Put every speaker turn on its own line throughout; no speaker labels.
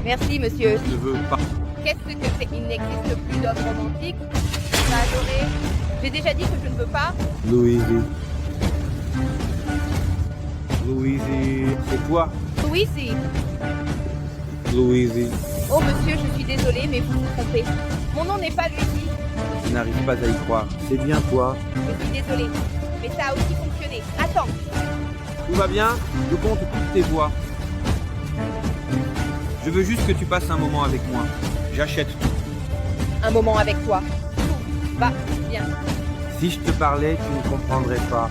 Merci, monsieur.
Je veux pas.
Qu'est-ce que c'est? Il n'existe plus d'homme romantique. Tu vas adorer. J'ai déjà dit que je ne veux pas.
Louisie. Louisie. C'est toi,
Louisie.
Louisie.
Oh, monsieur, je suis désolée, mais vous vous trompez. Mon nom n'est pas Louisie.
Je n'arrive pas à y croire. C'est bien toi.
Je suis désolée. Mais ça a aussi fonctionné. Attends.
Tout va bien? Je compte toutes tes voix. Je veux juste que tu passes un moment avec moi. J'achète tout.
Un moment avec toi. Va, viens.
Si je te parlais, tu ne comprendrais pas.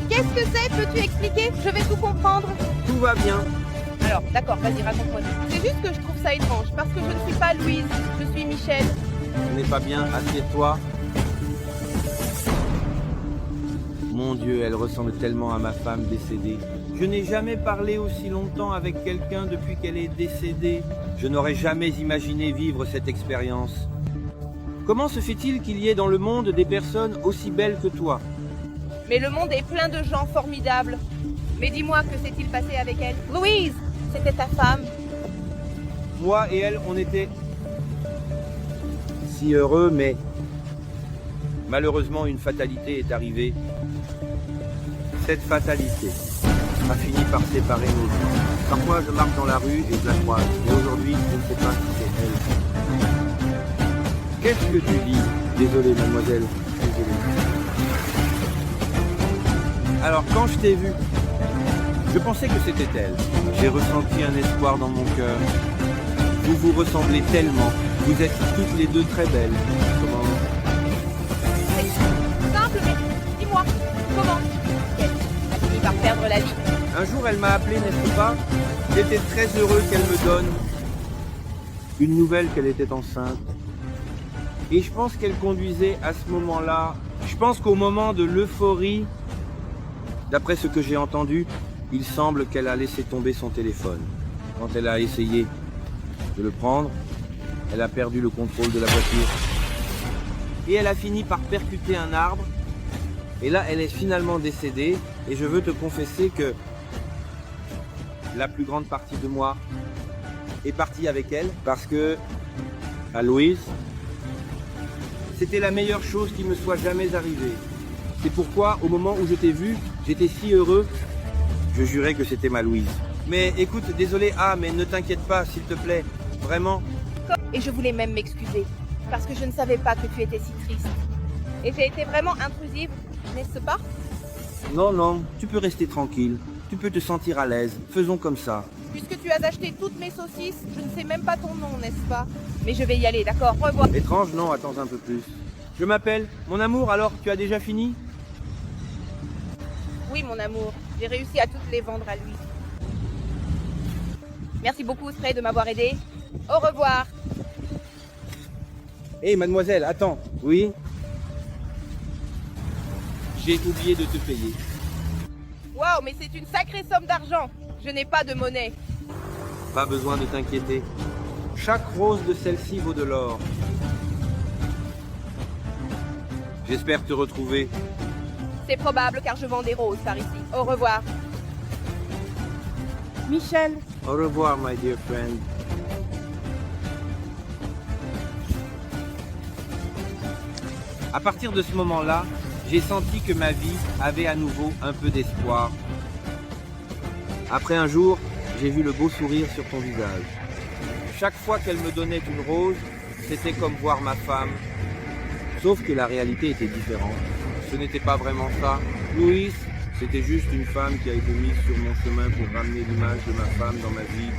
Qu'est-ce que c'est? Peux-tu expliquer? Je vais tout comprendre.
Tout va bien.
Alors, d'accord, vas-y, raconte-moi. C'est juste que je trouve ça étrange, parce que je ne suis pas Louise, je suis Michel.
Ce n'est pas bien. Assieds-toi. Mon Dieu, elle ressemble tellement à ma femme décédée. Je n'ai jamais parlé aussi longtemps avec quelqu'un depuis qu'elle est décédée. Je n'aurais jamais imaginé vivre cette expérience. Comment se fait-il qu'il y ait dans le monde des personnes aussi belles que toi?
Mais le monde est plein de gens formidables. Mais dis-moi, que s'est-il passé avec elle? Louise, c'était ta femme.
Moi et elle, on était si heureux, mais malheureusement, une fatalité est arrivée. Cette fatalité a fini par séparer nos vies. Parfois, je marche dans la rue et je la croise. Et aujourd'hui, je ne sais pas si c'est elle. Qu'est-ce que tu dis? Désolé, mademoiselle. Désolé. Alors, quand je t'ai vu, je pensais que c'était elle. J'ai ressenti un espoir dans mon cœur. Vous vous ressemblez tellement. Vous êtes toutes les deux très belles. Comment?
C'est simple, mais dis-moi, comment? Elle a fini par perdre la vie.
Un jour, elle m'a appelé, n'est-ce pas? J'étais très heureux qu'elle me donne une nouvelle qu'elle était enceinte. Et je pense qu'elle conduisait à ce moment-là, je pense qu'au moment de l'euphorie, d'après ce que j'ai entendu, il semble qu'elle a laissé tomber son téléphone. Quand elle a essayé de le prendre, elle a perdu le contrôle de la voiture. Et elle a fini par percuter un arbre. Et là, elle est finalement décédée. Et je veux te confesser que la plus grande partie de moi est partie avec elle. Parce que, à Louise, c'était la meilleure chose qui me soit jamais arrivée. C'est pourquoi, au moment où je t'ai vu, j'étais si heureux, je jurais que c'était ma Louise. Mais écoute, désolé, mais ne t'inquiète pas, s'il te plaît, vraiment.
Et je voulais même m'excuser, parce que je ne savais pas que tu étais si triste. Et j'ai été vraiment intrusive, n'est-ce pas?
Non, non, tu peux rester tranquille. Tu peux te sentir à l'aise. Faisons comme ça.
Puisque tu as acheté toutes mes saucisses, je ne sais même pas ton nom, n'est-ce pas? Mais je vais y aller, d'accord? Revoir.
Étrange, non, attends un peu plus. Je m'appelle, mon amour, alors, tu as déjà fini?
Oui, mon amour, j'ai réussi à toutes les vendre à lui. Merci beaucoup, Stray, de m'avoir aidé. Au revoir.
Hé, mademoiselle, attends. Oui? J'ai oublié de te payer.
Waouh, mais c'est une sacrée somme d'argent. Je n'ai pas de monnaie.
Pas besoin de t'inquiéter. Chaque rose de celle-ci vaut de l'or. J'espère te retrouver.
C'est probable car je vends des roses par ici. Au revoir. Michel.
Au revoir, my dear friend. À partir de ce moment-là, j'ai senti que ma vie avait à nouveau un peu d'espoir. Après un jour, j'ai vu le beau sourire sur ton visage. Chaque fois qu'elle me donnait une rose, c'était comme voir ma femme. Sauf que la réalité était différente. Ce n'était pas vraiment ça. Louise, c'était juste une femme qui a été mise sur mon chemin pour ramener l'image de ma femme dans ma vie.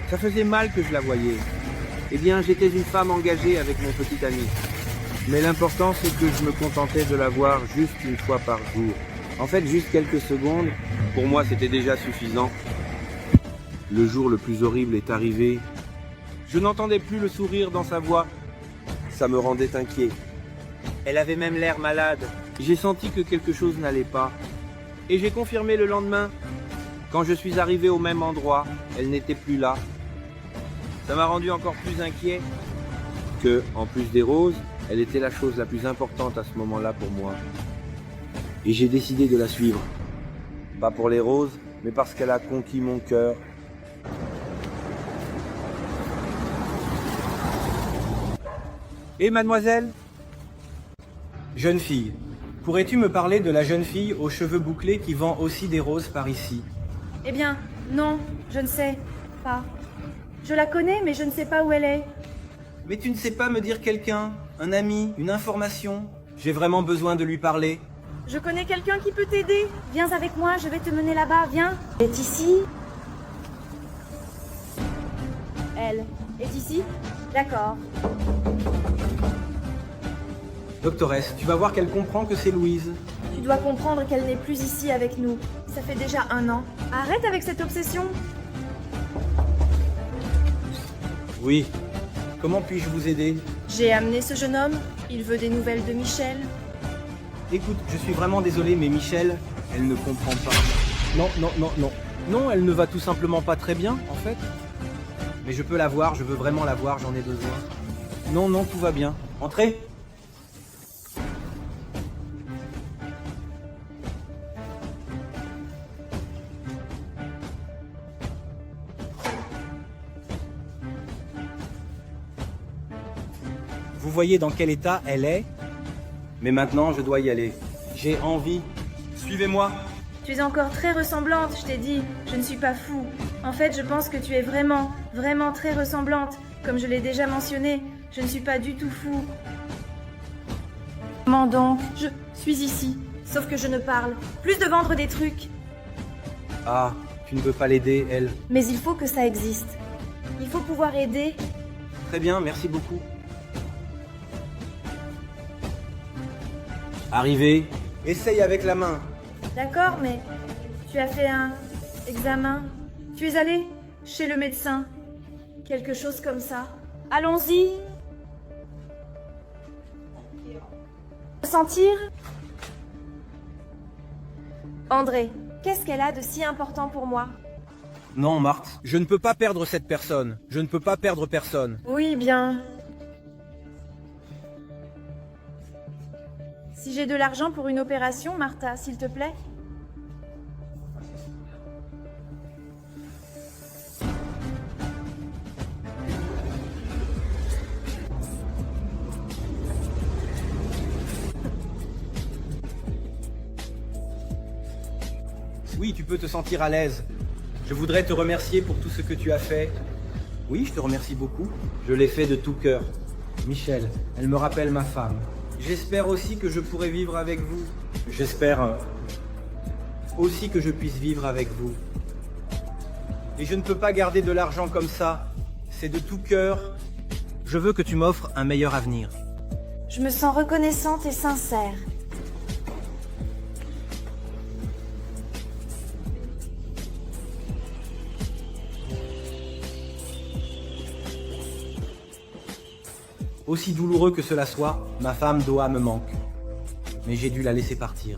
Ça faisait mal que je la voyais. Eh bien, j'étais une femme engagée avec mon petit ami. Mais l'important, c'est que je me contentais de la voir juste une fois par jour. En fait, juste quelques secondes, pour moi, c'était déjà suffisant. Le jour le plus horrible est arrivé. Je n'entendais plus le sourire dans sa voix. Ça me rendait inquiet. Elle avait même l'air malade. J'ai senti que quelque chose n'allait pas. Et j'ai confirmé le lendemain. Quand je suis arrivé au même endroit, elle n'était plus là. Ça m'a rendu encore plus inquiet que, en plus des roses, elle était la chose la plus importante à ce moment-là pour moi. Et j'ai décidé de la suivre. Pas pour les roses, mais parce qu'elle a conquis mon cœur.
Et mademoiselle? Jeune fille, pourrais-tu me parler de la jeune fille aux cheveux bouclés qui vend aussi des roses par ici?
Eh bien, non, je ne sais pas. Je la connais, mais je ne sais pas où elle est.
Mais tu ne sais pas me dire quelqu'un, un ami, une information? J'ai vraiment besoin de lui parler.
Je connais quelqu'un qui peut t'aider. Viens avec moi, je vais te mener là-bas, viens. Elle est ici. Elle est ici? D'accord.
Doctoresse, tu vas voir qu'elle comprend que c'est Louise.
Tu dois comprendre qu'elle n'est plus ici avec nous. Ça fait déjà 1 an. Arrête avec cette obsession.
Oui. Comment puis-je vous aider?
J'ai amené ce jeune homme. Il veut des nouvelles de Michel.
Écoute, je suis vraiment désolé, mais Michel, elle ne comprend pas. Non, non, non, non. Non, elle ne va tout simplement pas très bien, en fait. Mais je peux la voir, je veux vraiment la voir, j'en ai besoin. Non, non, tout va bien. Entrez. Vous voyez dans quel état elle est? Mais maintenant, je dois y aller. J'ai envie. Suivez-moi.
Tu es encore très ressemblante, je t'ai dit. Je ne suis pas fou. En fait, je pense que tu es vraiment, vraiment très ressemblante. Comme je l'ai déjà mentionné, je ne suis pas du tout fou. Comment donc? Je suis ici. Sauf que je ne parle. Plus de vendre des trucs.
Ah, tu ne veux pas l'aider, elle.
Mais il faut que ça existe. Il faut pouvoir aider.
Très bien, merci beaucoup. Arrivé. Essaye avec la main.
D'accord, mais tu as fait un examen. Tu es allé chez le médecin. Quelque chose comme ça. Allons-y. Sentir. André, qu'est-ce qu'elle a de si important pour moi?
Non, Marthe, je ne peux pas perdre cette personne. Je ne peux pas perdre personne.
Oui, bien. Si j'ai de l'argent pour une opération, Martha, s'il te plaît.
Oui, tu peux te sentir à l'aise. Je voudrais te remercier pour tout ce que tu as fait. Oui, je te remercie beaucoup. Je l'ai fait de tout cœur. Michel, elle me rappelle ma femme. J'espère aussi que je pourrai vivre avec vous. J'espère aussi que je puisse vivre avec vous. Et je ne peux pas garder de l'argent comme ça. C'est de tout cœur. Je veux que tu m'offres un meilleur avenir.
Je me sens reconnaissante et sincère.
Aussi douloureux que cela soit, ma femme Doha me manque. Mais j'ai dû la laisser partir.